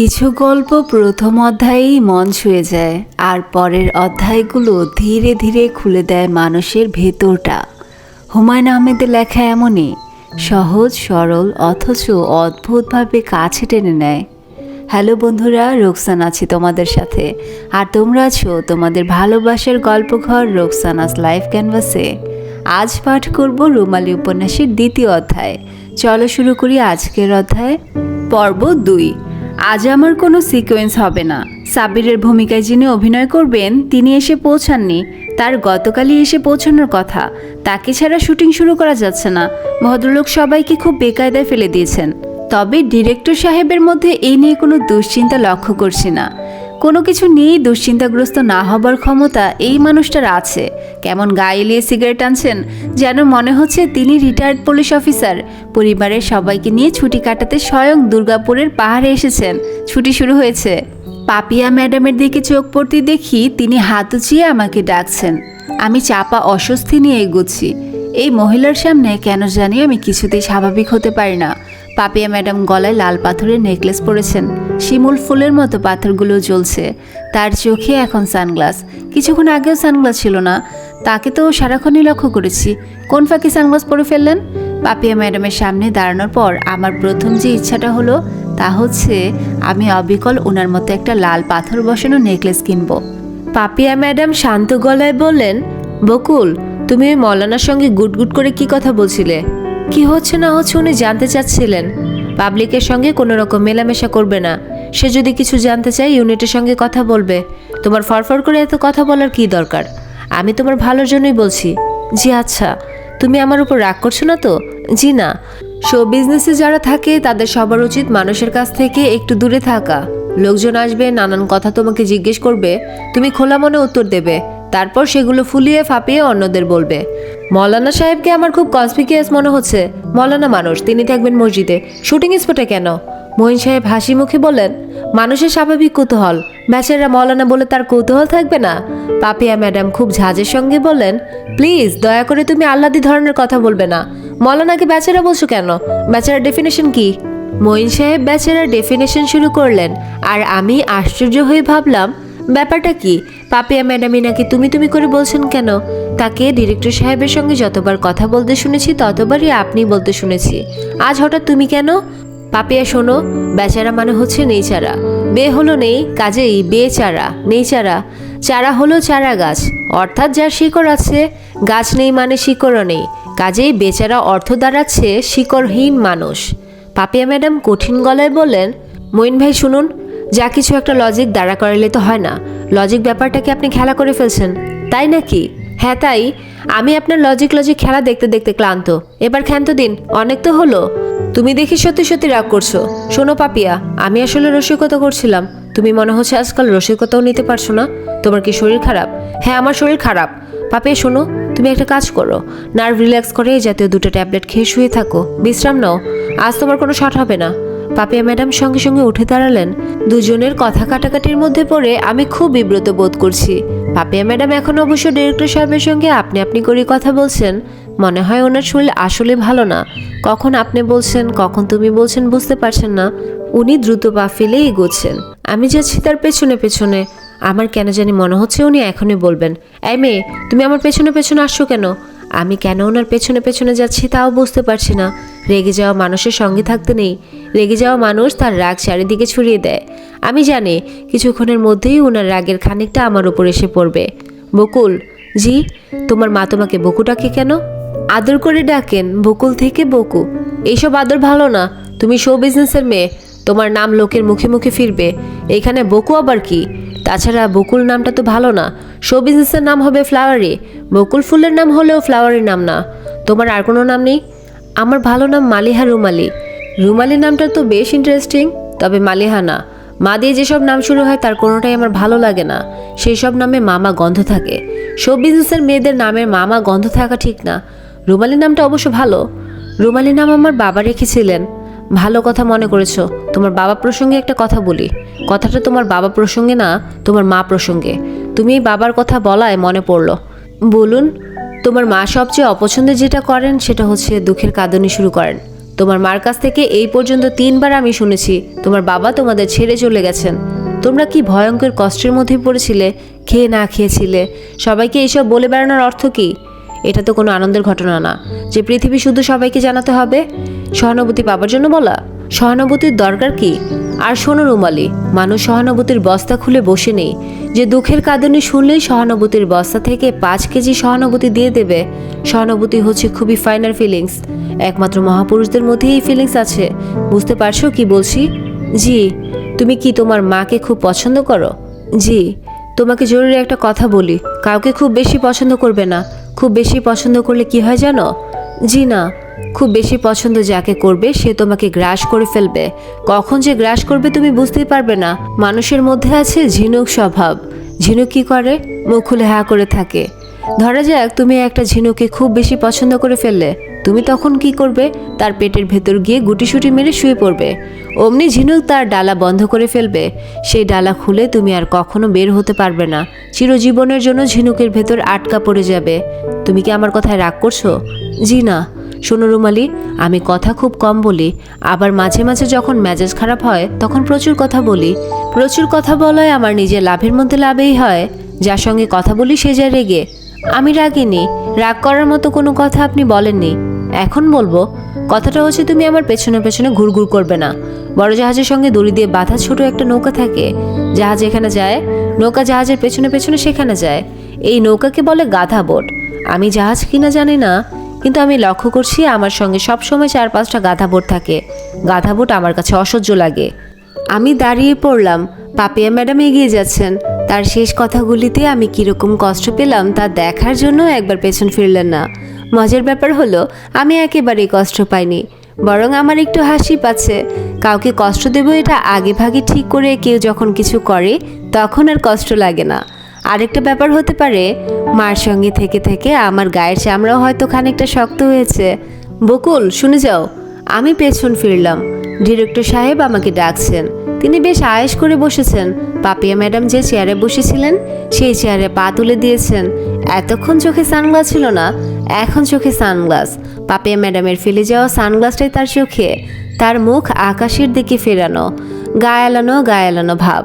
কিছু গল্প প্রথম অধ্যায়েই মন ছুঁয়ে যায় আর পরের অধ্যায়গুলো ধীরে ধীরে খুলে দেয় মানুষের ভেতরটা। হুমায়ুন আহমেদের লেখা এমনই সহজ সরল অথচ অদ্ভুতভাবে কাছে টেনে নেয়। হ্যালো বন্ধুরা, রোকসানা আছি তোমাদের সাথে, আর তোমরা আছো তোমাদের ভালোবাসার গল্পঘর রোকসানাস লাইফ ক্যানভাসে। আজ পাঠ করব রুমালি উপন্যাসের দ্বিতীয় অধ্যায়। চলো শুরু করি আজকের অধ্যায়, পর্ব 2। আজ আমার কোনো সিকোয়েন্স হবে না। সাব্বিরের ভূমিকায় যিনি অভিনয় করবেন তিনি এসে পৌঁছাননি। তার গতকালই এসে পৌঁছানোর কথা। তাকে ছাড়া শুটিং শুরু করা যাচ্ছে না। ভদ্রলোক সবাইকে খুব বেকায়দায় ফেলে দিয়েছেন। তবে ডিরেক্টর সাহেবের মধ্যে এই নিয়ে কোনো দুশ্চিন্তা লক্ষ্য করছি না। কোনো কিছু নিয়েই দুশ্চিন্তাগ্রস্ত না হবার ক্ষমতা এই মানুষটার আছে। কেমন গায়ে এলিয়ে সিগারেট টানছেন, যেন মনে হচ্ছে তিনি রিটায়ার্ড পুলিশ অফিসার। পরিবারের সবাইকে নিয়ে ছুটি কাটাতে স্বয়ং দুর্গাপুরের পাহাড়ে এসেছেন। ছুটি শুরু হয়েছে। পাপিয়া ম্যাডামের দিকে চোখ পড়তে দেখি তিনি হাত উঁচিয়ে আমাকে ডাকছেন। আমি চাপা অস্বস্তি নিয়ে এগোচ্ছি। এই মহিলার সামনে কেন জানি আমি কিছুতেই স্বাভাবিক হতে পারি না। পাপিয়া ম্যাডাম গলায় লাল পাথরের নেকলেস পরেছেন। শিমুল ফুলের মতো পাথরগুলো জ্বলছে। তার চোখে এখন সানগ্লাস। কিছুক্ষণ আগেও সানগ্লাস ছিল না। তাকে তো সারাক্ষণই লক্ষ্য করেছি। কোন ফাঁকে সানগ্লাস পরে ফেললেন? পাপিয়া ম্যাডামের সামনে দাঁড়ানোর পর আমার প্রথম যে ইচ্ছাটা হলো তা হচ্ছে আমি অবিকল ওনার মতো একটা লাল পাথর বসানো নেকলেস কিনবো। পাপিয়া ম্যাডাম শান্ত গলায় বললেন, বকুল, তুমি ওই মৌলানার সঙ্গে গুটগুট করে কি কথা বলছিলে? কি হচ্ছে না হচ্ছে উনি জানতে চাচ্ছিলেন। পাবলিকের সঙ্গে কোনো রকম মেলামেশা করবে না। সে যদি কিছু জানতে চায় ইউনিটের সঙ্গে কথা বলবে। তোমার ফরফর করে এত কথা বলার কি দরকার? আমি তোমার ভালোর জন্যই বলছি। জি আচ্ছা, তুমি আমার উপর রাগ করছো না তো? জি না। শো বিজনেসে যারা থাকে তাদের সবার উচিত মানুষের কাছ থেকে একটু দূরে থাকা। লোকজন আসবে, নানান কথা তোমাকে জিজ্ঞেস করবে, তুমি খোলা মনে উত্তর দেবে। তারপর সেগুলো ফুলিয়ে ফাঁপিয়ে অন্যদের বলবে। মৌলানা সাহেবকে আমার খুব কনসপিকিয়াস মনে হচ্ছে। মৌলানা মানুষ, তিনি থাকবেন মসজিদে, শুটিং স্পটে কেন? মঈন সাহেব হাসি মুখে বললেন, মানুষের স্বাভাবিক কৌতূহল। বেচারা মৌলানা বলে তার কৌতূহল থাকবে না? পাপিয়া ম্যাডাম খুব ঝাঁজের সঙ্গে বললেন, প্লিজ দয়া করে তুমি আহ্লাদি ধরনের কথা বলবে না। মৌলানাকে বেচারা বলছো কেন? বেচারা ডেফিনেশন কি? মঈন সাহেব বেচারা ডেফিনেশন শুরু করলেন, আর আমি আশ্চর্য হয়ে ভাবলাম ব্যাপারটা কি? পাপিয়া ম্যাডামই নাকি তুমি তুমি করে বলছেন কেন? তাকে ডিরেক্টর সাহেবের সঙ্গে যতবার কথা বলতে শুনেছি ততবারই আপনি বলতে শুনেছি। আজ হঠাৎ তুমি কেন? পাপিয়া শোনো, বেচারা মানে হচ্ছে নেইচারা। বে হলো নেই, কাজেই বেচারা। নেইচারা, চারা হলো চারা গাছ, অর্থাৎ যার শিকড় আছে। গাছ নেই মানে শিকড়ও নেই, কাজেই বেচারা অর্থ দাঁড়াচ্ছে শিকড়হীন মানুষ। পাপিয়া ম্যাডাম কঠিন গলায় বললেন, মঈন ভাই শুনুন, যা কিছু একটা লজিক দাঁড়া করালে তো হয় না। লজিক ব্যাপারটাকে আপনি খেলা করে ফেলছেন। তাই নাকি? হ্যাঁ তাই। আমি আপনার লজিক খেলা দেখতে দেখতে ক্লান্ত। এবার ক্ষান্ত দিন, অনেক তো হলো। তুমি দেখি সত্যি সত্যি রাগ করছো। শোনো পাপিয়া, আমি আসলে রসিকতা করছিলাম। তুমি মনে হচ্ছে আজকাল রসিকতাও নিতে পারছো না। তোমার কি শরীর খারাপ? হ্যাঁ, আমার শরীর খারাপ। পাপিয়া শোনো, তুমি একটা কাজ করো, নার্ভ রিল্যাক্স করে এই জাতীয় 2টা ট্যাবলেট খেয়ে শুয়ে থাকো, বিশ্রাম নাও। আজ তোমার কোনো শট হবে না। পাপিয়া ম্যাডাম সঙ্গে সঙ্গে উঠে দাঁড়ালেন। দুজনের কথা কাটাকাটির মধ্যে পড়ে আমি খুব বিব্রত বোধ করছি। পাপিয়া ম্যাডাম এখন অবশ্য ডিরেক্টর সাহেবের সঙ্গে আপনি আপনি করে কথা বলছেন। মনে হয় ওনার শরীর আসলে ভালো না। কখন আপনি বলছেন, কখন তুমি বলছেন বুঝতে পারছেন না। উনি দ্রুত পা ফেলে এগোচ্ছেন। আমি যাচ্ছি তার পেছনে পেছনে। আমার কেন জানি মনে হচ্ছে উনি এখনই বলবেন, এই মেয়ে, তুমি আমার পেছনে পেছনে আসছো কেন? আমি কেন ওনার পেছনে পেছনে যাচ্ছি তাও বুঝতে পারছি না। রেগে যাওয়া মানুষের সঙ্গে থাকতে নেই। রেগে যাওয়া মানুষ তার রাগ চারিদিকে ছড়িয়ে দেয়। আমি জানি কিছুক্ষণের মধ্যেই ওনার রাগের খানিকটা আমার উপর এসে পড়বে। বকুল, জি? তোমার মা তোমাকে বকু ডাকে কেন? আদর করে ডাকেন, বকুল থেকে বকু। এইসব আদর ভালো না। তুমি শো বিজনেসের মেয়ে, তোমার নাম লোকের মুখে মুখে ফিরবে। এইখানে বকু আবার কি? তাছাড়া বকুল নামটা তো ভালো না। শো বিজনেসের নাম হবে ফ্লাওয়ারি। বকুল ফুলের নাম হলেও ফ্লাওয়ারি নাম না। তোমার আর কোনো নাম নেই? আমার ভালো নাম মালিহা রুমালি। রুমালি নামটা তো বেশ ইন্টারেস্টিং, তবে মালিহা না। মা দিয়ে যেসব নাম শুরু হয় তার কোনোটাই আমার ভালো লাগে না। সেই সব নামে মামা গন্ধ থাকে। শো বিজনেসের মেয়েদের নামের মামা গন্ধ থাকা ঠিক না। রুমালি নামটা অবশ্য ভালো। রুমালি নাম আমার বাবা রেখেছিলেন। ভালো কথা মনে করেছো। তোমার বাবা প্রসঙ্গে একটা কথা বলি। কথাটা তোমার বাবা প্রসঙ্গে না, তোমার মা প্রসঙ্গে। তুমি এই বাবার কথা বলায় মনে পড়লো। বলুন। তোমার মা সবচেয়ে অপছন্দের যেটা করেন সেটা হচ্ছে দুঃখের কাঁদনি শুরু করেন। তোমার মার কাছ থেকে এই পর্যন্ত 3বার আমি শুনেছি তোমার বাবা তোমাদের ছেড়ে চলে গেছেন। তোমরা কি ভয়ঙ্কর কষ্টের মধ্যে পড়েছিলে, খেয়ে না খেয়েছিলে। সবাইকে এইসব বলে বেড়ানোর অর্থ কি? এটা তো কোনো আনন্দের ঘটনা না যে পৃথিবী শুধু সবাইকে জানাতে হবে। সহানুভূতি পাবার জন্য বলা? সহানুভূতির দরকার কি? আর শোনো রুমালি, মানুষ সহানুভূতির বস্তা খুলে বসে নেই যে দুঃখের কাঁদুনি শুনলেই সহানুভূতির বস্তা থেকে 5 কেজি সহানুভূতি দিয়ে দেবে। সহানুভূতি হচ্ছে খুবই ফাইনাল ফিলিংস। একমাত্র মহাপুরুষদের মধ্যেই এই ফিলিংস আছে। বুঝতে পারছো কি বলছি? জি। তুমি কি তোমার মাকে খুব পছন্দ করো? জি। তোমাকে জরুরি একটা কথা বলি, কাউকে খুব বেশি পছন্দ করবে না। খুব বেশি পছন্দ করলে কি হয় জানো? জি না। খুব বেশি পছন্দ যাকে করবে সে তোমাকে গ্রাস করে ফেলবে। কখন যে গ্রাস করবে তুমি বুঝতেই পারবে না। মানুষের মধ্যে আছে ঝিনুক স্বভাব। ঝিনুক কি করে? মুখ খুলে হা করে থাকে। ধরা যাক তুমি একটা ঝিনুককে খুব বেশি পছন্দ করে ফেললে, তুমি তখন কি করবে? তার পেটের ভেতর গিয়ে গুটিসুটি মেরে শুয়ে পড়বে। অমনি ঝিনুক তার ডালা বন্ধ করে ফেলবে। সেই ডালা খুলে তুমি আর কখনো বের হতে পারবে না। চিরজীবনের জন্য ঝিনুকের ভেতর আটকা পড়ে যাবে। তুমি কি আমার কথায় রাগ করছো? জি না। শোনো রুমালি, আমি কথা খুব কম বলি, আবার মাঝে মাঝে যখন মেজাজ খারাপ হয় তখন প্রচুর কথা বলি। প্রচুর কথা বলায় আমার নিজের লাভের মধ্যে লাভেই হয়। যার সঙ্গে কথা বলি সে যায় রেগে। আমি রাগিনি। রাগ করার মতো কোনো কথা আপনি বলেননি। এখন বলবো। কথাটা হচ্ছে তুমি আমার পেছনে পেছনে ঘুরঘুর করবে না। বড় জাহাজের সঙ্গে দড়ি দিয়ে বাঁধা ছোট একটা নৌকা থাকে। জাহাজ এখানে যায়, নৌকা জাহাজের পেছনে পেছনে সেখানে যায়। এই নৌকাকে বলে গাধা বোট। আমি জাহাজ কিনা জানি না, কিন্তু আমি লক্ষ্য করছি আমার সঙ্গে সবসময় 4-5টা গাধা বোট থাকে। গাধা বোট আমার কাছে অসহ্য লাগে। আমি দাঁড়িয়ে পড়লাম। পাপিয়া ম্যাডাম এগিয়ে যাচ্ছেন। তার শেষ কথাগুলিতে আমি কীরকম কষ্ট পেলাম তা দেখার জন্য একবার পেছন ফিরলেন না। মজার ব্যাপার হলো আমি একেবারেই কষ্ট পাইনি, বরং আমার একটু হাসি পাচ্ছে। কাউকে কষ্ট দেব এটা আগে ভাগে ঠিক করে কেউ যখন কিছু করে তখন আর কষ্ট লাগে না। আরেকটা ব্যাপার হতে পারে, মার সঙ্গে থেকে থেকে আমার গায়ের চামড়াও হয়তো খানিকটা শক্ত হয়েছে। বকুল, শুনে যাও। আমি পেছন ফিরলাম। ডিরেক্টর সাহেব আমাকে ডাকছেন। তিনি বেশ আয়েশ করে বসেছেন। পাপিয়া ম্যাডাম যে চেয়ারে বসেছিলেন সেই চেয়ারে পা তুলে দিয়েছেন। এতক্ষণ চোখে সানগ্লাস ছিল না, এখন চোখে সানগ্লাস। পাপিয়া ম্যাডামের ফেলে যাওয়া সানগ্লাসটাই তার চোখে। তার মুখ আকাশের দিকে ফেরানো, গায়ালানো ভাব।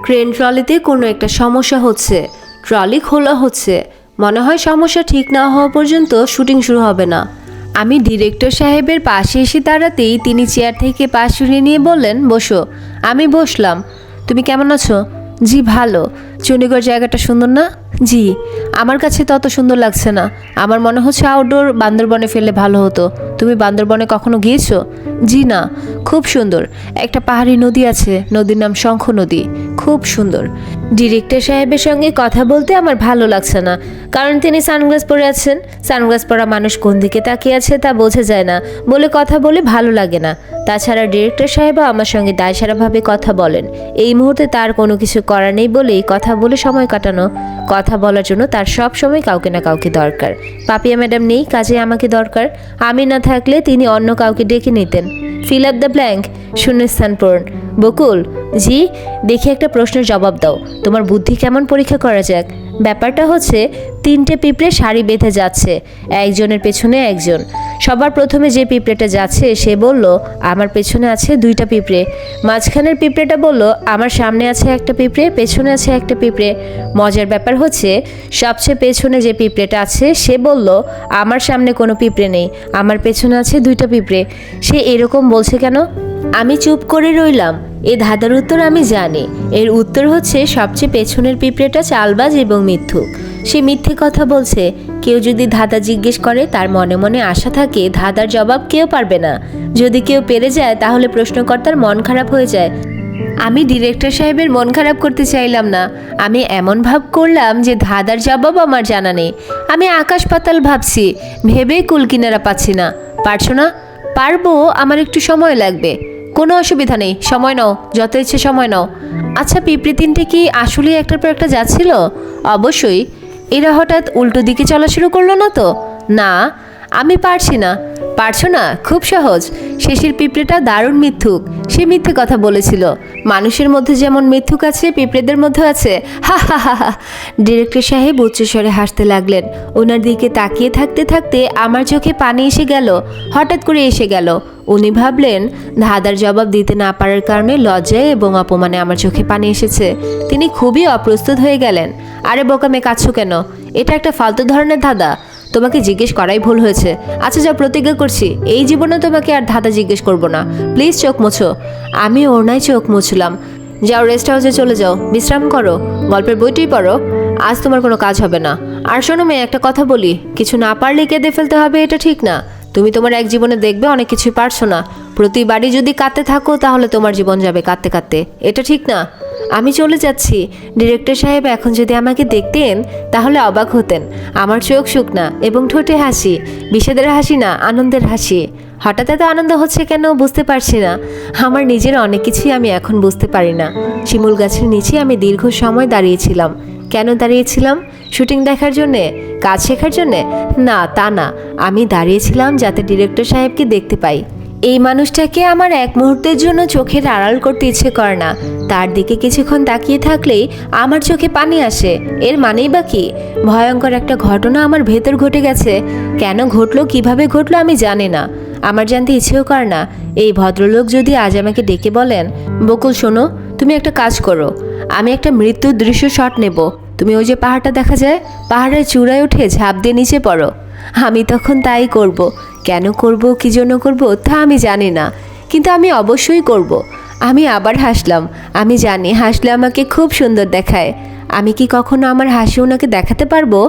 ক্রেন ট্রলিতে কোনো একটা সমস্যা হচ্ছে। ট্রলি খোলা হচ্ছে। মনে হয় সমস্যা ঠিক না হওয়া পর্যন্ত শুটিং শুরু হবে না। আমি ডিরেক্টর সাহেবের পাশে এসে দাঁড়াতেই তিনি চেয়ার থেকে পা সরিয়ে নিয়ে বললেন, বসো। আমি বসলাম। তুমি কেমন আছো? জি ভালো। চণ্ডীগড় জায়গাটা সুন্দর না? জি। আমার কাছে তত সুন্দর লাগছে না। আমার মনে হচ্ছে আউটডোর বান্দরবনে ফেললে ভালো হতো। তুমি বান্দরবনে কখনো গিয়েছো? জি না। খুব সুন্দর। একটা পাহাড়ি নদী আছে, নদীর নাম শঙ্খ নদী। খুব সুন্দর। ডিরেক্টর সাহেবের সঙ্গে কথা বলতে আমার ভালো লাগছে না, কারণ তিনি সানগ্লাস পরে আছেন। সানগ্লাস পরা মানুষ কোন দিকে তাকিয়ে আছে তা বোঝা যায় না বলে কথা বলে ভালো লাগে না। তাছাড়া ডিরেক্টর সাহেবও আমার সঙ্গে দায়সারাভাবে কথা বলেন। এই মুহূর্তে তার কোনো কিছু করার নেই বলেই কথা বলে সময় কাটানো। কথা বলার জন্য তার সব সময় কাউকে না কাউকে দরকার। পাপিয়া ম্যাডাম নেই, কাজে আমাকে দরকার। আমি না থাকলে তিনি অন্য কাউকে ডেকে নিতেন। ফিল আপ দ্য ব্ল্যাঙ্ক, শূন্যস্থান পূরণ। বকুল, জি। দেখি একটা প্রশ্নের জবাব দাও। তোমার বুদ্ধি কেমন পরীক্ষা করা যাক। ব্যাপারটা হচ্ছে 3টে পিঁপড়ে সারি বেঁধে যাচ্ছে, একজনের পেছনে একজন। সবার প্রথমে যে পিঁপড়েটা যাচ্ছে সে বলল, আমার পেছনে আছে 2টা পিঁপড়ে। মাঝখানের পিঁপড়েটা বলল, আমার সামনে আছে একটা পিঁপড়ে, পেছনে আছে একটা পিঁপড়ে। মজার ব্যাপার হচ্ছে সবচেয়ে পেছনে যে পিঁপড়েটা আছে সে বলল, আমার সামনে কোনো পিঁপড়ে নেই, আমার পেছনে আছে 2টা পিঁপড়ে। সে এরকম বলছে কেন? আমি চুপ করে রইলাম। এই ধাঁধার উত্তর আমি জানি। এর উত্তর হচ্ছে সবচেয়ে পেছনের পিঁপড়েটা চালবাজ এবং মিথ্যুক। সে মিথ্যে কথা বলছে। কেউ যদি ধাঁধা জিজ্ঞেস করে তার মনে মনে আশা থাকে ধাঁধার জবাব কেউ পারবে না। যদি কেউ পেরে যায় তাহলে প্রশ্নকর্তার মন খারাপ হয়ে যায়। আমি ডিরেক্টর সাহেবের মন খারাপ করতে চাইলাম না। আমি এমন ভাব করলাম যে ধাঁধার জবাব আমার জানা নেই। আমি আকাশ পাতাল ভাবছি, ভেবেই কুল কিনারা পাচ্ছি না। পারছো না? পারবো, আমার একটু সময় লাগবে। কোনো অসুবিধা নেই, সময় নাও, যত ইচ্ছে সময় নাও। আচ্ছা, পিঁপড়ে 3টে কি আসলে একটার পর একটা যাচ্ছিল? অবশ্যই। এরা হঠাৎ উল্টো দিকে চলা শুরু করলো না তো? না। আমি পারছি না। পারছো না? খুব সহজ। শেষের পিঁপড়েটা দারুণ মিথ্যুক। সে মিথ্যে কথা বলেছিল। মানুষের মধ্যে যেমন মিথ্যুক আছে, পিঁপড়েদের মধ্যে আছে। হা হা হা হা। ডিরেক্টর সাহেব উচ্চস্বরে হাসতে লাগলেন। ওনার দিকে তাকিয়ে থাকতে থাকতে আমার চোখে পানি এসে গেল। হঠাৎ করে এসে গেল। উনি ভাবলেন ধাঁধার জবাব দিতে না পারার কারণে লজ্জায় এবং অপমানে আমার চোখে পানি এসেছে। তিনি খুবই অপ্রস্তুত হয়ে গেলেন। আরে বোকামে কাঁদছো কেন? এটা একটা ফালতু ধরনের ধাঁধা। তোমাকে জিজ্ঞেস করাই ভুল হয়েছে। আচ্ছা যা, প্রতিজ্ঞা করছি এই জীবনে তোমাকে আর ধাঁধা জিজ্ঞেস করবো না। প্লিজ চোখ মোছো। আমি ওড়নায় চোখ মুছলাম। যাও, রেস্ট হাউসে চলে যাও, বিশ্রাম করো, গল্পের বইটিই পড়ো। আজ তোমার কোনো কাজ হবে না। আর শোনো মেয়ে, একটা কথা বলি, কিছু না পারলে কেঁদে ফেলতে হবে এটা ঠিক না। তুমি তোমার এক জীবনে দেখবে অনেক কিছুই পারছো না। প্রতিবারই যদি কাঁদতে থাকো তাহলে তোমার জীবন যাবে কাঁদতে কাঁদতে। এটা ঠিক না। আমি চলে যাচ্ছি। ডিরেক্টর সাহেব এখন যদি আমাকে দেখতেন তাহলে অবাক হতেন। আমার চোখ শুকনা এবং ঠোঁটে হাসি। বিষাদের হাসি না, আনন্দের হাসি। হঠাৎ এত আনন্দ হচ্ছে কেন বুঝতে পারছি না। আমার নিজের অনেক কিছুই আমি এখন বুঝতে পারি না। শিমুল গাছের নিচে আমি দীর্ঘ সময় দাঁড়িয়েছিলাম। কেন দাঁড়িয়েছিলাম? শুটিং দেখার জন্যে? কাজ শেখার জন্যে? না, তা না। আমি দাঁড়িয়েছিলাম যাতে ডিরেক্টর সাহেবকে দেখতে পাই। এই মানুষটাকে আমার এক মুহূর্তের জন্য চোখের আড়াল করতে ইচ্ছে করে না। তার দিকে কিছুক্ষণ তাকিয়ে থাকলেই আমার চোখে পানি আসে। এর মানেই বা কি? ভয়ঙ্কর একটা ঘটনা আমার ভেতর ঘটে গেছে। কেন ঘটলো, কিভাবে ঘটলো আমি জানি না। আমার জানতে ইচ্ছেও করে না। এই ভদ্রলোক যদি আজ আমাকে ডেকে বলেন, বকুল শোনো, তুমি একটা কাজ করো, আমি একটা মৃত্যুর দৃশ্য শট নেব, তুমি ওই যে পাহাড়টা দেখা যায়, পাহাড়ের চূড়ায় উঠে ঝাঁপ দিয়ে নিচে পড়ো। আমি তখন তাই করব। কেন করব, কী জন্য করব তা আমি জানি না, কিন্তু আমি অবশ্যই করব। আমি আবার হাসলাম। আমি জানি হাসলে আমাকে খুব সুন্দর দেখায়। আমি কি কখনো আমার হাসি ওনাকে দেখাতে পারবো?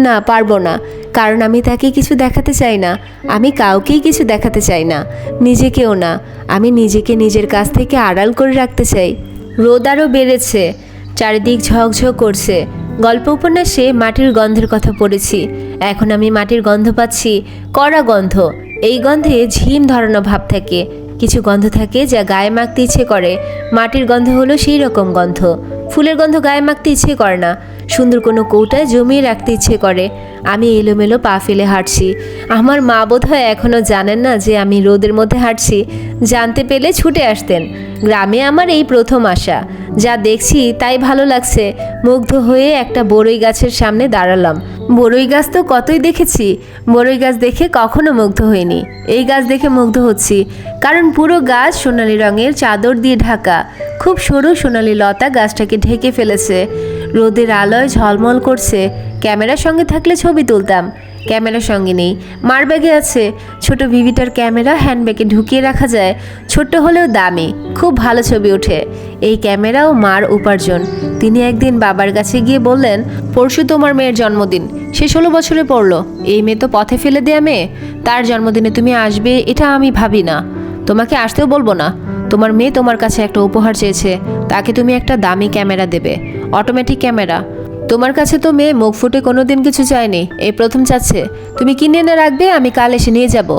না, পারবো না। কারণ আমি তাকে কিছু দেখাতে চাই না। আমি কাউকেই কিছু দেখাতে চাই না, নিজেকেও না। আমি নিজেকে নিজের কাছ থেকে আড়াল করে রাখতে চাই। রোদ আরও বেড়েছে, চারিদিক ঝকঝক করছে। গল্প উপন্যাসে মাটির গন্ধের কথা পড়েছি। এখন আমি মাটির গন্ধ পাচ্ছি, কড়া গন্ধ। এই গন্ধে ঝিম ধরানো ভাব থাকে। কিছু গন্ধ থাকে যা গায়ে মাখতে ইচ্ছে করে। মাটির গন্ধ হলো সেই রকম গন্ধ। ফুলের গন্ধ গায়ে মাখতে ইচ্ছে করে না, সুন্দর কোনো কৌটায় জমিয়ে রাখতে ইচ্ছে করে। আমি এলোমেলো পা ফেলে হাঁটছি। আমার মা বোধহয় এখনও জানেন না যে আমি রোদের মধ্যে হাঁটছি। জানতে পেলে ছুটে আসতেন। গ্রামে আমার এই প্রথম আসা। যা দেখছি তাই ভালো লাগছে। মুগ্ধ হয়ে একটা বড়ই গাছের সামনে দাঁড়ালাম। বড়ই গাছ তো কতই দেখেছি, বড়ই গাছ দেখে কখনো মুগ্ধ হইনি। এই গাছ দেখে মুগ্ধ হচ্ছি, কারণ পুরো গাছ সোনালি রঙের চাদর দিয়ে ঢাকা। খুব সরু সোনালি লতা গাছটাকে ঢেকে ফেলেছে। রোদের আলোয় ঝলমল করছে। ক্যামেরার সঙ্গে থাকলে ছবি তুলতাম। ক্যামেরার সঙ্গে নেই, মার ব্যাগে আছে। ছোট ভিভিটার ক্যামেরা হ্যান্ডব্যাগে ঢুকিয়ে রাখা যায়। ছোট্ট হলেও দামি, খুব ভালো ছবি ওঠে। এই ক্যামেরাও মার উপার্জন। তিনি একদিন বাবার কাছে গিয়ে বললেন, পরশু তোমার মেয়ের জন্মদিন, সে 16 বছরে পড়লো। এই মেয়ে তো পথে ফেলে দেয়া মেয়ে। তার জন্মদিনে তুমি আসবে এটা আমি ভাবি না। তোমাকে আসতেও বলবো না। তোমার মেয়ে তোমার কাছে একটা উপহার চেয়েছে, তাকে তুমি একটা দামি ক্যামেরা দেবে, অটোমেটিক ক্যামেরা। তোমার কাছে তো মেয়ে মুখ ফুটে কোনোদিন কিছু চায়নি, এই প্রথম চাচ্ছে। তুমি কিনে এনে রাখবে, আমি কাল এসে নিয়ে যাব।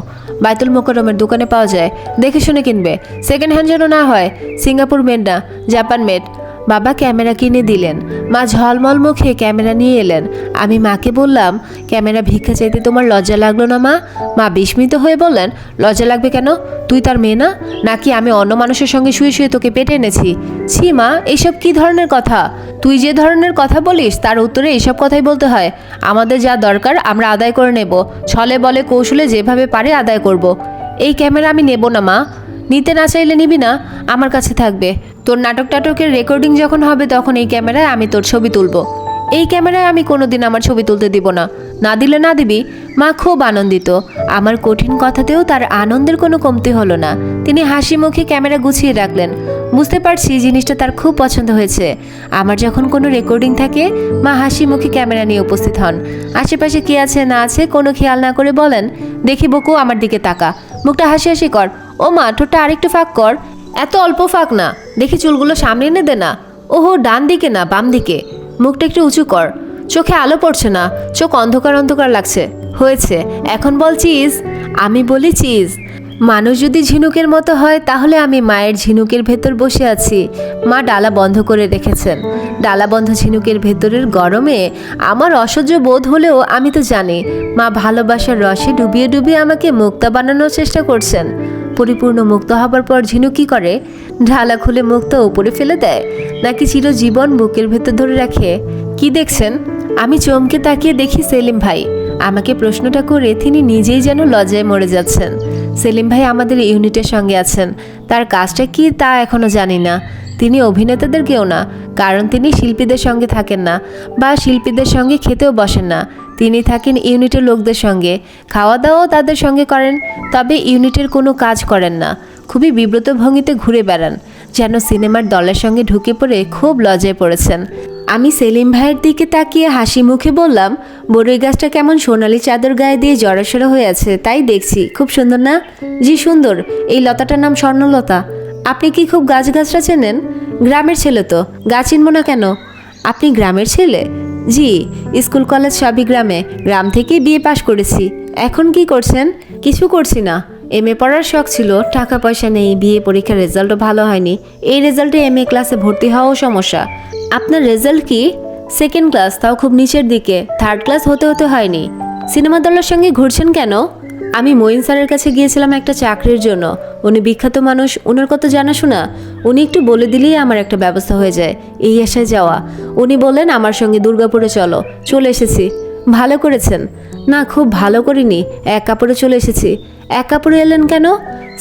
বাইতুল মোকাররমের দোকানে পাওয়া যায়, দেখে শুনে কিনবে। সেকেন্ড হ্যান্ড যেন না হয়, সিঙ্গাপুর মেড না, জাপান মেড। বাবা ক্যামেরা কিনে দিলেন। মা ঝলমল মুখে ক্যামেরা নিয়ে এলেন। আমি মাকে বললাম, ক্যামেরা ভিক্ষা চাইতে তোমার লজ্জা লাগলো না মা? মা বিস্মিত হয়ে বললেন, লজ্জা লাগবে কেন? তুই তার মেয়ে না? নাকি আমি অন্য মানুষের সঙ্গে শুয়ে শুয়ে তোকে পেটে এনেছি? ছি মা, এইসব কি ধরনের কথা? তুই যে ধরনের কথা বলিস তার উত্তরে এইসব কথাই বলতে হয়। আমাদের যা দরকার আমরা আদায় করে নেব, ছলে বলে কৌশলে যেভাবে পারে আদায় করব। এই ক্যামেরা আমি নেব না মা। নিতে না চাইলে নিবি না, আমার কাছে থাকবে। তোর নাটক টাটকের রেকর্ডিং যখন হবে তখন এই ক্যামেরায় আমি তোর ছবি তুলব। এই ক্যামেরায় আমি কোনোদিন আমার ছবি তুলতে দিব না। না দিলে না দিবি। মা খুব আনন্দিত। আমার কঠিন কথাতেও তার আনন্দের কোনো কমতি হলো না। তিনি হাসি মুখে ক্যামেরা গুছিয়ে রাখলেন। বুঝতে পারছি জিনিসটা তার খুব পছন্দ হয়েছে। আমার যখন কোনো রেকর্ডিং থাকে মা হাসি মুখে ক্যামেরা নিয়ে উপস্থিত হন। আশেপাশে কে আছে না আছে কোনো খেয়াল না করে বলেন, দেখি বকু আমার দিকে তাকা, মুখটা হাসি হাসি কর। ও মা, ঠোঁটটা আরেকটু ফাঁক কর। এত অল্প ফাঁক না, দেখি চুলগুলো সামনে এনে দে না। ওহো, ডান দিকে না বাম দিকে। মুখটা একটু উঁচু কর। চোখে আলো পড়ছে না, চোখ অন্ধকার অন্ধকার লাগছে। হয়েছে, এখন বল চিজ। আমি বলি চিজ। মানুষ যদি ঝিনুকের মতো হয় তাহলে আমি মায়ের ঝিনুকের ভেতর বসে আছি। মা ডালা বন্ধ করে রেখেছেন। ডালা বন্ধ ঝিনুকের ভেতরের গরমে আমার অসহ্য বোধ হলেও আমি তো জানি মা ভালোবাসার রসে ডুবিয়ে ডুবিয়ে আমাকে মুক্তা বানানোর চেষ্টা করছেন। পরিপূর্ণ মুক্ত হবার পর ঝিনুক কী করে? ঢালা খুলে মুক্তা উপরে ফেলে দেয়, নাকি চিরজীবন বুকের ভেতর ধরে রাখে? কি দেখছেন? আমি চমকে তাকিয়ে দেখি সেলিম ভাই। আমাকে প্রশ্নটা করে তিনি নিজেই যেন লজ্জায় মরে যাচ্ছেন। সেলিম ভাই আমাদের ইউনিটের সঙ্গে আছেন। তার কাজটা কি তা এখনও জানি না। তিনি অভিনেতাদের কেউ না, কারণ তিনি শিল্পীদের সঙ্গে থাকেন না বা শিল্পীদের সঙ্গে খেতেও বসেন না। তিনি থাকেন ইউনিটের লোকদের সঙ্গে, খাওয়া দাওয়াও তাদের সঙ্গে করেন, তবে ইউনিটের কোনো কাজ করেন না। খুবই বিব্রত ভঙ্গিতে ঘুরে বেড়ান, যেন সিনেমার দলের সঙ্গে ঢুকে পড়ে খুব লজ্জায় পড়েছেন। আমি সেলিম ভাইয়ের দিকে তাকিয়ে হাসি মুখে বললাম, বড়ই গাছটা কেমন সোনালি চাদর গায়ে দিয়ে জড়সড় হয়ে আছে, তাই দেখছি। খুব সুন্দর না? জি সুন্দর। এই লতাটার নাম স্বর্ণলতা। আপনি কি খুব গাছগাছরা চেনেন? গ্রামের ছেলে তো, গাছ চিনব না কেন? আপনি গ্রামের ছেলে? জি, স্কুল কলেজ সবই গ্রামে। গ্রাম থেকেই বিয়ে পাশ করেছি। এখন কি করছেন? কিছু করছি না। এমএ পড়ার শখ ছিল, টাকা পয়সা নেই, বিয়ে পরীক্ষার রেজাল্টও ভালো হয়নি। এই রেজাল্টে এমএ ক্লাসে ভর্তি হওয়াও সমস্যা। আপনার রেজাল্ট কি? সেকেন্ড ক্লাস, তাও খুব নিচের দিকে। থার্ড ক্লাস হতে হতে হয়নি। সিনেমা দলের সঙ্গে ঘুরছেন কেন? আমি মঈন স্যারের কাছে গিয়েছিলাম একটা চাকরির জন্য। উনি বিখ্যাত মানুষ, ওনার কত জানাশোনা। উনি একটু বলে দিলেই আমার একটা ব্যবস্থা হয়ে যায়, এই আশায় যাওয়া। উনি বললেন আমার সঙ্গে দুর্গাপুরে চলো। চলে এসেছি। ভালো করেছেন। না, খুব ভালো করিনি, এক কাপড়ে চলে এসেছি। এক কাপড়ে এলেন কেন?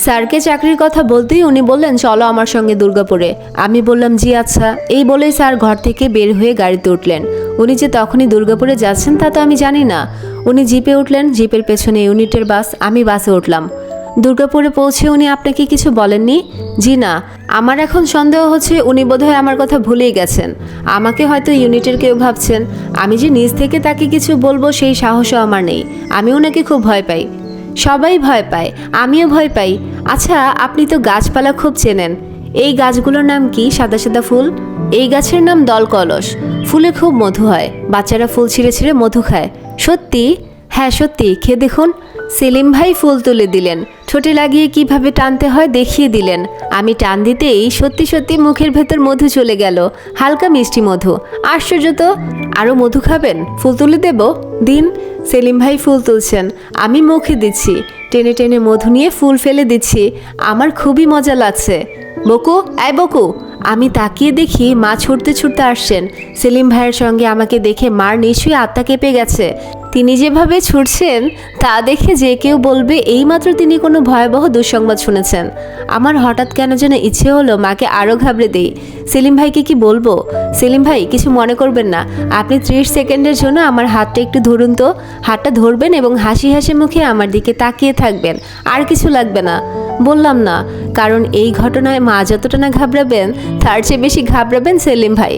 স্যারকে চাকরির কথা বলতেই উনি বললেন চলো আমার সঙ্গে দুর্গাপুরে। আমি বললাম জি আচ্ছা। এই বলেই স্যার ঘর থেকে বের হয়ে গাড়িতে উঠলেন। উনি যে তখনই দুর্গাপুরে যাচ্ছেন তা তো আমি জানি না। উনি জিপে উঠলেন, জিপের পেছনে ইউনিটের বাস, আমি বাসে উঠলাম। দুর্গাপুরে পৌঁছে উনি আপনাকে কিছু বলেননি? জি না। আমার এখন সন্দেহ হচ্ছে উনি বোধহয় আমার কথা ভুলেই গেছেন। আমাকে হয়তো ইউনিটের কেউ ভাবছেন। আমি যে নিজ থেকে তাকে কিছু বলবো সেই সাহসও আমার নেই। আমি ওনাকে খুব ভয় পাই। সবাই ভয় পায়, আমিও ভয় পাই। আচ্ছা, আপনি তো গাছপালা খুব চেনেন। এই গাছগুলোর নাম কি? সাদা সাদা ফুল। এই গাছের নাম দলকলস। ফুলে খুব মধু হয়, বাচ্চারা ফুল ছিঁড়ে ছিঁড়ে মধু খায়। সত্যি? হ্যাঁ সত্যি, খেয়ে দেখুন। সেলিম ভাই ফুল তুলে দিলেন, ঠোঁটে লাগিয়ে কিভাবে টানতে হয় দেখিয়ে দিলেন। আমি টান দিতেই সত্যি সত্যি মুখের ভেতর মধু চলে গেল, হালকা মিষ্টি মধু। আশ্চর্য তো। আরও মধু খাবেন? ফুল তুলে দেব? দিন। সেলিম ভাই ফুল তুলছেন, আমি মুখে দিচ্ছি। টেনে টেনে মধু নিয়ে ফুল ফেলে দিচ্ছি। আমার খুবই মজা লাগছে। বকু, এই বকু। আমি তাকিয়ে দেখি মা ছুটতে ছুটতে আসছেন। সেলিম ভাইয়ের সঙ্গে আমাকে দেখে মার নিশ্চয়ই আত্মা কেঁপে গেছে। তিনি যেভাবে ছুটছেন তা দেখে যে কেউ বলবে এইমাত্র তিনি কোনো ভয়াবহ দুঃসংবাদ শুনেছেন। আমার হঠাৎ কেন যেন ইচ্ছে হলো মাকে আরও ঘাবড়ে দেই। সেলিম ভাইকে কি বলবো? সেলিম ভাই, কিছু মনে করবেন না। আপনি 30 সেকেন্ডের জন্য আমার হাতটা একটু ধরুন তো। হাতটা ধরবেন এবং হাসি হাসি মুখে আমার দিকে তাকিয়ে থাকবেন, আর কিছু লাগবে না। বললাম না, কারণ এই ঘটনায় মা যতটা না ঘাবড়াবেন তার চেয়ে বেশি ঘাবড়াবেন সেলিম ভাই।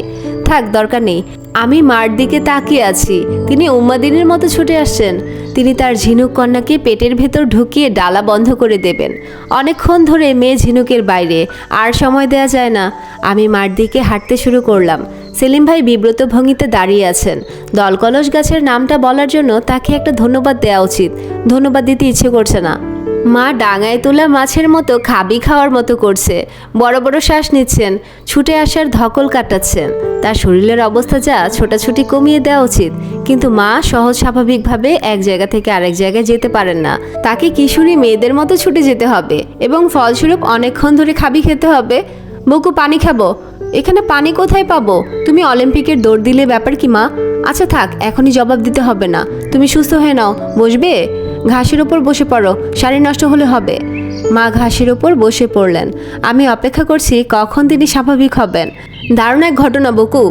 থাক, দরকার নেই। আমি মার দিকে তাকিয়ে আছি। তিনি উম্মাদিনের মতো ছুটে আসছেন। তিনি তার ঝিনুক কন্যাকে পেটের ভেতর ঢুকিয়ে ডালা বন্ধ করে দেবেন। অনেকক্ষণ ধরে মেয়ে ঝিনুকের বাইরে, আর সময় দেয়া যায় না। আমি মার দিকে হাঁটতে শুরু করলাম। সেলিম ভাই বিব্রত ভঙ্গিতে দাঁড়িয়ে আছেন। দলকলস গাছের নামটা বলার জন্য তাকে একটা ধন্যবাদ দেওয়া উচিত, ধন্যবাদ দিতে ইচ্ছে করছে না। মা ডাঙায় তোলা মাছের মতো খাবি খাওয়ার মতো করছে, বড় বড় শ্বাস নিচ্ছেন, ছুটে আসার ধকল কাটাচ্ছেন। তার শরীরের অবস্থা যা, ছোটাছুটি কমিয়ে দেওয়া উচিত, কিন্তু মা সহজ স্বাভাবিকভাবে এক জায়গা থেকে আরেক জায়গায় যেতে পারেন না। তাকে কিশোরী মেয়েদের মতো ছুটে যেতে হবে এবং ফলস্বরূপ অনেকক্ষণ ধরে খাবি খেতে হবে। বকু, পানি খাবো। এখানে পানি কোথায় পাবো? তুমি অলিম্পিকের দৌড় দিলে ব্যাপার কি মা? আচ্ছা থাক, এখনই জবাব দিতে হবে না। তুমি সুস্থ হয়ে নাও। বসবে? ঘাসের ওপর বসে পড়ো, শাড়ি নষ্ট হলে হবে। মা ঘাসের ওপর বসে পড়লেন। আমি অপেক্ষা করছি কখন তিনি স্বাভাবিক হবেন। দারুণ এক ঘটনা বকু,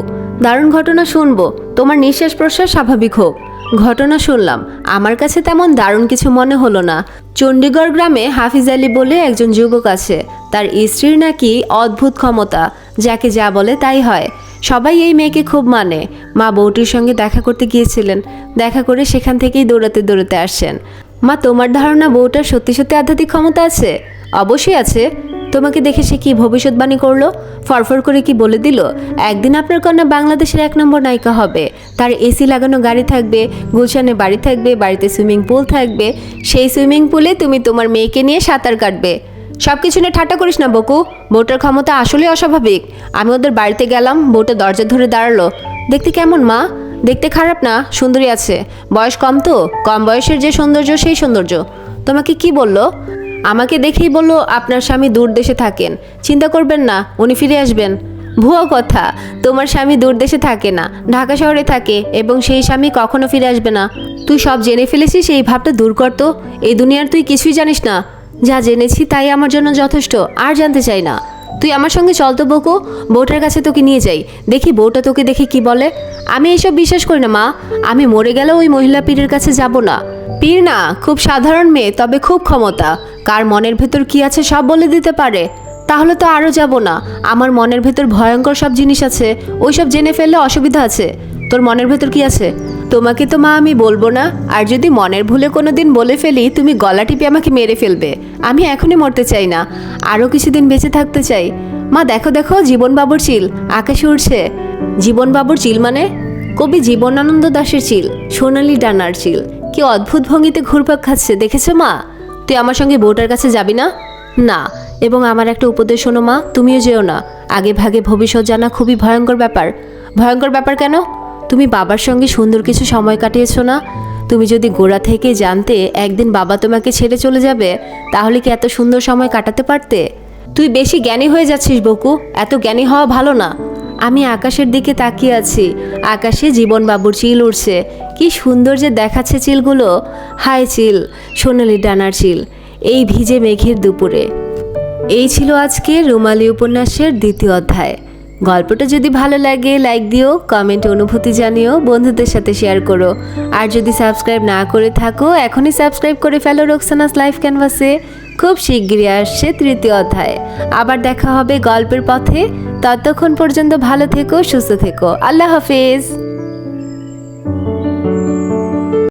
দারুণ ঘটনা শুনবো। তোমার নিঃশ্বাস প্রশ্বাস স্বাভাবিক হোক। ঘটনা শুনলাম, আমার কাছে তেমন দারুণ কিছু মনে হলো না। চণ্ডীগড় গ্রামে হাফিজ আলী বলে একজন যুবক আছে। তার স্ত্রীর নাকি অদ্ভুত ক্ষমতা, যাকে যা বলে তাই হয়। সবাই এই মেয়েকে খুব মানে। মা বউটির সঙ্গে দেখা করতে গিয়েছিলেন, দেখা করে সেখান থেকেই দৌড়াতে দৌড়াতে আসছেন। মা, তোমার ধারণা বউটার সত্যি সত্যি আধ্যাত্মিক ক্ষমতা আছে? অবশ্যই আছে। তো তোমাকে দেখে সে কি ভবিষ্যৎবাণী করলো? ফরফর করে কি বলে দিল একদিন আপনার কন্যা বাংলাদেশের 1 নম্বর নায়িকা হবে, তার এসি লাগানো গাড়ি থাকবে, গুলশানে বাড়ি থাকবে, বাড়িতে সুইমিং পুল থাকবে, সেই সুইমিং পুলে তুমি তোমার মেয়েকে নিয়ে সাঁতার কাটবে। সব কিছু নিয়ে ঠাট্টা করিস না বকু, বউটার ক্ষমতা আসলে অস্বাভাবিক। আমি ওদের বাড়িতে গেলাম, বউটা দরজা ধরে দাঁড়ালো। দেখতে কেমন মা? দেখতে খারাপ না, সুন্দরী আছে। বয়স কম তো, কম বয়সের যে সৌন্দর্য সেই সৌন্দর্য। তোমাকে কি বললো? আমাকে দেখেই বলল আপনার স্বামী দূর দেশে থাকেন, চিন্তা করবেন না, উনি ফিরে আসবেন। ভুয়ো কথা, তোমার স্বামী দূর দেশে থাকে না, ঢাকা শহরে থাকে, এবং সেই স্বামী কখনো ফিরে আসবে না। তুই সব জেনে ফেলেছিস, এই ভাবটা দূর কর তো। এই দুনিয়ার তুই কিছুই জানিস না। যা জেনেছি তাই আমার জন্য যথেষ্ট, আর জানতে চাই না। তুই আমার সঙ্গে চল তো বকু, বউটার কাছে তোকে নিয়ে যাই, দেখি বউটা তোকে দেখে কি বলে। আমি এইসব বিশ্বাস করি না মা, আমি মরে গেলেও ওই মহিলা পীরের কাছে যাব না। পীর না, খুব সাধারণ মেয়ে, তবে খুব ক্ষমতা। কার মনের ভেতর কি আছে সব বলে দিতে পারে। তাহলে তো আরও যাব না, আমার মনের ভেতর ভয়ঙ্কর সব জিনিস আছে, ওইসব জেনে ফেললে অসুবিধা আছে। তোর মনের ভেতর কি আছে? তোমাকে তো মা আমি বলবো না, আর যদি মনের ভুলে কোনো দিন বলে ফেলি তুমি গলা টিপে আমাকে মেরে ফেলবে। আমি এখনই মরতে চাই না, আরও কিছুদিন বেঁচে থাকতে চাই। মা দেখো দেখো, জীবন বাবুর চিল আকাশে উড়ছে। জীবন বাবুর চিল মানে? কবি জীবনানন্দ দাশের চিল, সোনালি ডানার চিল। কি অদ্ভুত ভঙ্গিতে ঘুরপাক খাচ্ছে, দেখেছো মা? তুই আমার সঙ্গে বউটার কাছে যাবি না? না। এবং আমার একটা উপদেশ শোনো মা, তুমিও যেও না। আগে ভাগে ভবিষ্যৎ জানা খুবই ভয়ঙ্কর ব্যাপার। ভয়ঙ্কর ব্যাপার কেন? তুমি বাবার সঙ্গে সুন্দর কিছু সময় কাটিয়েছো না? তুমি যদি গোড়া থেকে জানতে একদিন বাবা তোমাকে ছেড়ে চলে যাবে, তাহলে কি এত সুন্দর সময় কাটাতে পারতে? তুই বেশি জ্ঞানী হয়ে যাচ্ছিস বকু, এত জ্ঞানী হওয়া ভালো না। আমি আকাশের দিকে তাকিয়ে আছি, আকাশে জীবন বাবুর চিল উড়ছে। কি সুন্দর যে দেখাচ্ছে চিলগুলো। হাই চিল, সোনালি ডানার চিল, এই ভিজে মেঘের দুপুরে। এই ছিল আজকে রুমালি উপন্যাসের 2য় অধ্যায়। গল্পটা যদি ভালো লাগে লাইক দিও, কমেন্টে অনুভূতি জানিও, বন্ধুদের সাথে শেয়ার করো। আর যদি সাবস্ক্রাইব না করে থাকো এখনই সাবস্ক্রাইব করে ফেলো রোকসানাস লাইফ ক্যানভাসে। খুব শিগগিরই আসছে 3য় অধ্যায়। আবার দেখা হবে গল্পের পথে। ততক্ষণ পর্যন্ত ভালো থেকো, সুস্থ থেকো। আল্লাহ হাফেজ।